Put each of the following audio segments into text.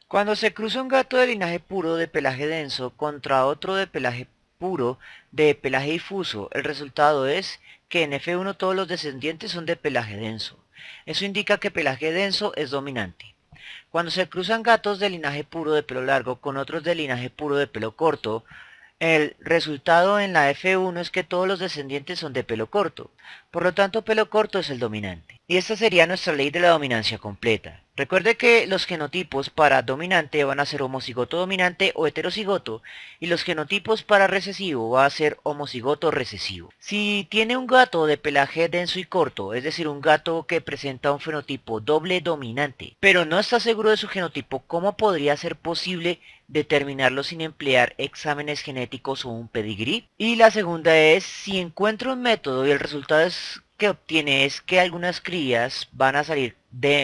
Cuando se cruza un gato de linaje puro de pelaje denso contra otro de pelaje puro de pelaje difuso, el resultado es que en F1 todos los descendientes son de pelaje denso. Eso indica que pelaje denso es dominante. Cuando se cruzan gatos de linaje puro de pelo largo con otros de linaje puro de pelo corto, el resultado en la F1 es que todos los descendientes son de pelo corto. Por lo tanto, pelo corto es el dominante. Y esta sería nuestra ley de la dominancia completa. Recuerde que los genotipos para dominante van a ser homocigoto dominante o heterocigoto, y los genotipos para recesivo va a ser homocigoto recesivo. Si tiene un gato de pelaje denso y corto, es decir, un gato que presenta un fenotipo doble dominante, pero no está seguro de su genotipo, ¿cómo podría ser posible determinarlo sin emplear exámenes genéticos o un pedigrí? Y la segunda es, si encuentro un método y el resultado que obtiene es que algunas crías van a salir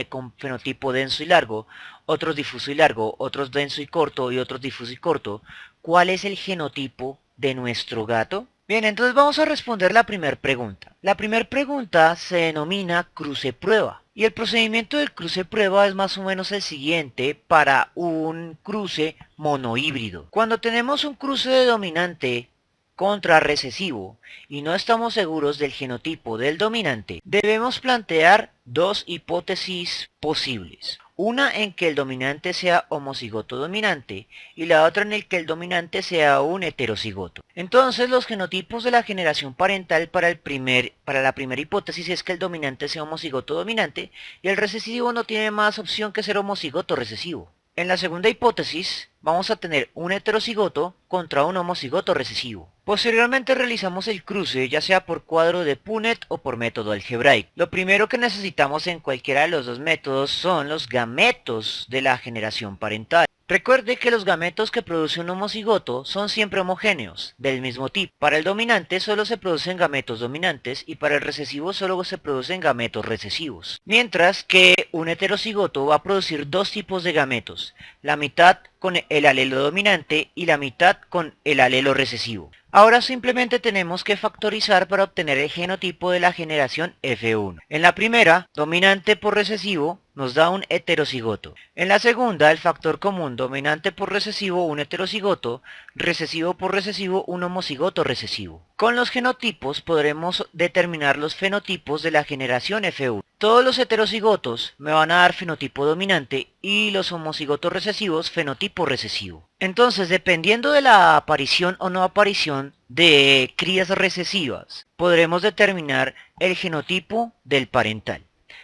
con fenotipo denso y largo, otros difuso y largo, otros denso y corto y otros difuso y corto, ¿cuál es el genotipo de nuestro gato? Bien, entonces vamos a responder la primera pregunta. La primera pregunta se denomina cruce prueba. Y el procedimiento del cruce prueba es más o menos el siguiente para un cruce monohíbrido. Cuando tenemos un cruce de dominante contra recesivo y no estamos seguros del genotipo del dominante, debemos plantear dos hipótesis posibles. Una en que el dominante sea homocigoto dominante y la otra en el que el dominante sea un heterocigoto. Entonces los genotipos de la generación parental para la primera hipótesis es que el dominante sea homocigoto dominante y el recesivo no tiene más opción que ser homocigoto recesivo. En la segunda hipótesis vamos a tener un heterocigoto contra un homocigoto recesivo. Posteriormente realizamos el cruce ya sea por cuadro de Punnett o por método algebraico. Lo primero que necesitamos en cualquiera de los dos métodos son los gametos de la generación parental. Recuerde que los gametos que produce un homocigoto son siempre homogéneos, del mismo tipo. Para el dominante solo se producen gametos dominantes y para el recesivo solo se producen gametos recesivos. Mientras que un heterocigoto va a producir dos tipos de gametos, la mitad con el alelo dominante y la mitad con el alelo recesivo. Ahora simplemente tenemos que factorizar para obtener el genotipo de la generación F1. En la primera, dominante por recesivo, nos da un heterocigoto. En la segunda, el factor común dominante por recesivo, un heterocigoto, recesivo por recesivo, un homocigoto recesivo. Con los genotipos podremos determinar los fenotipos de la generación F1. Todos los heterocigotos me van a dar fenotipo dominante y los homocigotos recesivos fenotipo recesivo. Entonces, dependiendo de la aparición o no aparición de crías recesivas, podremos determinar el genotipo del parental.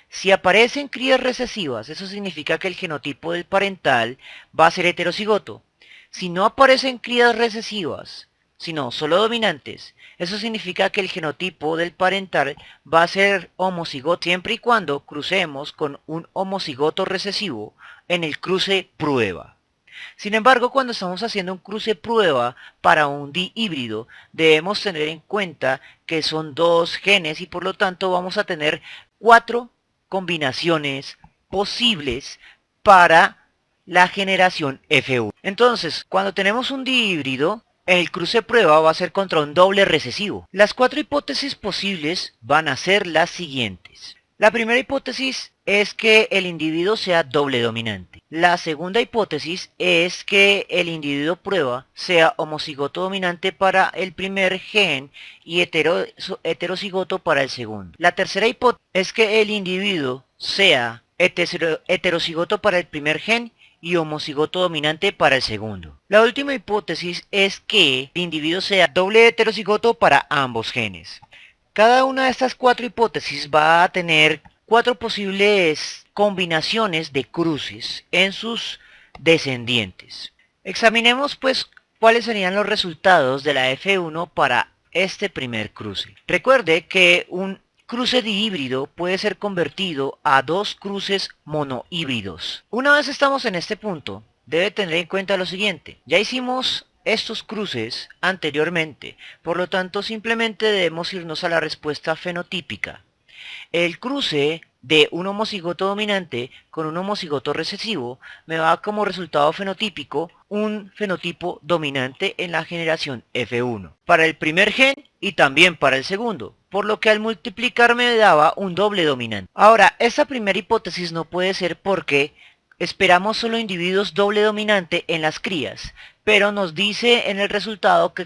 Si aparecen crías recesivas, eso significa que el genotipo del parental va a ser heterocigoto. Si no aparecen crías recesivas, sino solo dominantes, eso significa que el genotipo del parental va a ser homocigoto siempre y cuando crucemos con un homocigoto recesivo en el cruce prueba. Sin embargo, cuando estamos haciendo un cruce prueba para un dihíbrido, debemos tener en cuenta que son dos genes y por lo tanto vamos a tener 4 combinaciones posibles para la generación F1. Entonces, cuando tenemos un dihíbrido, el cruce prueba va a ser contra un doble recesivo. Las 4 hipótesis posibles van a ser las siguientes. La primera hipótesis es que el individuo sea doble dominante. La segunda hipótesis es que el individuo prueba sea homocigoto dominante para el primer gen y heterocigoto para el segundo. La tercera hipótesis es que el individuo sea heterocigoto para el primer gen y homocigoto dominante para el segundo. La última hipótesis es que el individuo sea doble heterocigoto para ambos genes. Cada una de estas 4 hipótesis va a tener 4 posibles combinaciones de cruces en sus descendientes. Examinemos pues cuáles serían los resultados de la F1 para este primer cruce. Recuerde que un cruce dihíbrido puede ser convertido a 2 cruces monohíbridos. Una vez estamos en este punto, debe tener en cuenta lo siguiente. Ya hicimos estos cruces anteriormente, por lo tanto simplemente debemos irnos a la respuesta fenotípica. El cruce de un homocigoto dominante con un homocigoto recesivo me da como resultado fenotípico un fenotipo dominante en la generación F1 para el primer gen y también para el segundo, por lo que al multiplicar me daba un doble dominante. Ahora, esta primera hipótesis no puede ser porque esperamos solo individuos doble dominante en las crías, pero nos dice en el resultado que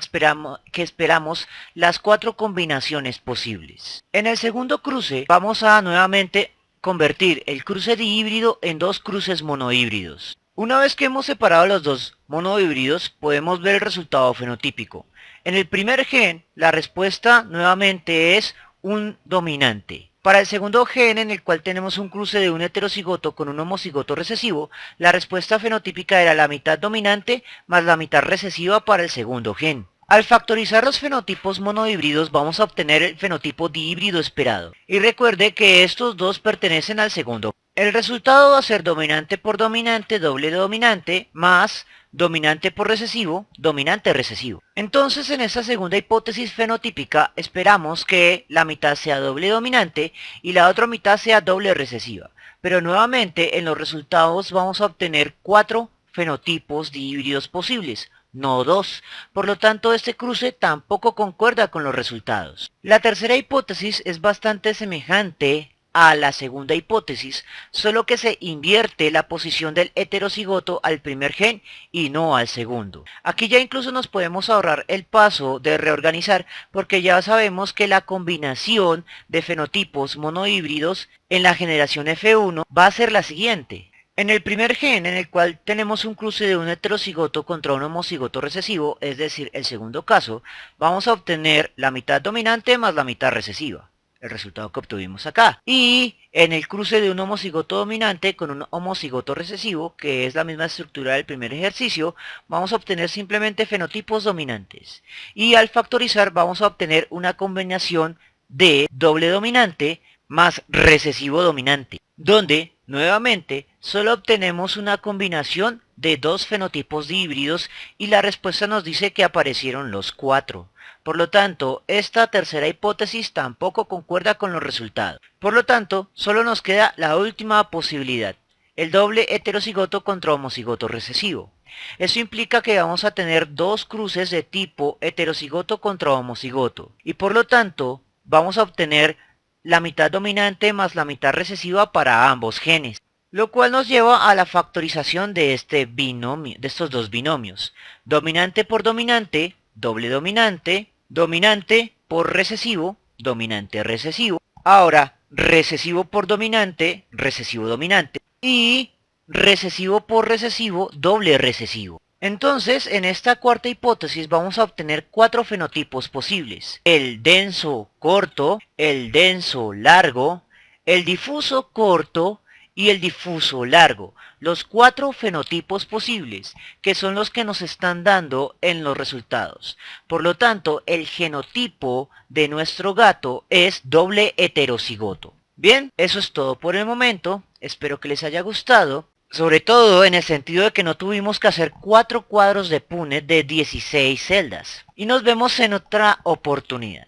esperamos las 4 combinaciones posibles. En el segundo cruce vamos a nuevamente convertir el cruce dihíbrido en 2 cruces monohíbridos. Una vez que hemos separado los 2 monohíbridos, podemos ver el resultado fenotípico. En el primer gen, la respuesta nuevamente es un dominante. Para el segundo gen, en el cual tenemos un cruce de un heterocigoto con un homocigoto recesivo, la respuesta fenotípica era la mitad dominante más la mitad recesiva para el segundo gen. Al factorizar los fenotipos monohíbridos vamos a obtener el fenotipo dihíbrido esperado. Y recuerde que estos dos pertenecen al segundo. El resultado va a ser dominante por dominante, doble dominante, más dominante por recesivo, dominante recesivo. Entonces en esta segunda hipótesis fenotípica esperamos que la mitad sea doble dominante y la otra mitad sea doble recesiva. Pero nuevamente en los resultados vamos a obtener 4 fenotipos dihíbridos posibles, no 2. Por lo tanto, este cruce tampoco concuerda con los resultados. La tercera hipótesis es bastante semejante a la segunda hipótesis, solo que se invierte la posición del heterocigoto al primer gen y no al segundo. Aquí ya incluso nos podemos ahorrar el paso de reorganizar porque ya sabemos que la combinación de fenotipos monohíbridos en la generación F1 va a ser la siguiente. En el primer gen, en el cual tenemos un cruce de un heterocigoto contra un homocigoto recesivo, es decir, el segundo caso, vamos a obtener la mitad dominante más la mitad recesiva, el resultado que obtuvimos acá. Y en el cruce de un homocigoto dominante con un homocigoto recesivo, que es la misma estructura del primer ejercicio, vamos a obtener simplemente fenotipos dominantes. Y al factorizar vamos a obtener una combinación de doble dominante más recesivo dominante, donde nuevamente solo obtenemos una combinación de 2 fenotipos dihíbridos y la respuesta nos dice que aparecieron los 4. Por lo tanto, esta tercera hipótesis tampoco concuerda con los resultados. Por lo tanto, solo nos queda la última posibilidad, el doble heterocigoto contra homocigoto recesivo. Eso implica que vamos a tener 2 cruces de tipo heterocigoto contra homocigoto y por lo tanto vamos a obtener la mitad dominante más la mitad recesiva para ambos genes, lo cual nos lleva a la factorización de este binomio, de estos dos binomios. Dominante por dominante, doble dominante, dominante por recesivo, dominante recesivo. Ahora, recesivo por dominante, recesivo dominante. Y recesivo por recesivo, doble recesivo. Entonces, en esta cuarta hipótesis vamos a obtener 4 fenotipos posibles. El denso corto, el denso largo, el difuso corto y el difuso largo. Los 4 fenotipos posibles, que son los que nos están dando en los resultados. Por lo tanto, el genotipo de nuestro gato es doble heterocigoto. Bien, eso es todo por el momento. Espero que les haya gustado. Sobre todo en el sentido de que no tuvimos que hacer 4 cuadros de Punnett de 16 celdas. Y nos vemos en otra oportunidad.